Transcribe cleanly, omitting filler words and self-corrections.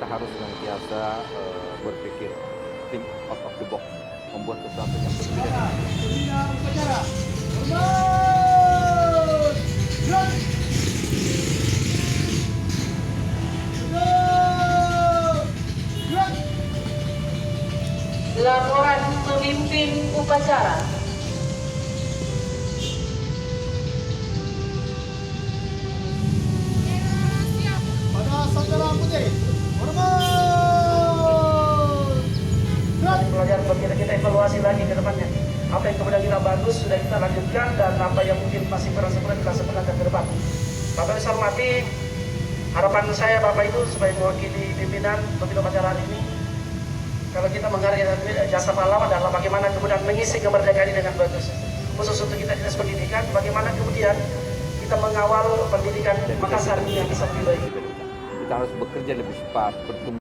harus senantiasa berpikir think out of the box, membuat sesuatu yang berbeda. Upacara. Hormat. Gerak. Gerak. Laporan pemimpin upacara. Pada sandera putih. Hormat. Gerak. Pelajaran bagi kita evaluasi lagi ke depannya. Apa yang kemudian kita bagus sudah kita lanjutkan, dan apa yang mungkin masih kurang sempurna kita sempurnakan ke depan. Bapak Ibu hormati, harapan saya Bapak itu supaya mewakili pimpinan pemilu upacara hari ini, kalau kita menghargai jasa pahlawan adalah bagaimana kemudian mengisi kemerdekaan ini dengan bagus. Khusus untuk kita dinas pendidikan, bagaimana kemudian kita mengawal pendidikan Makassar ini yang bisa lebih baik. Kita harus bekerja lebih cepat, bertumbuh.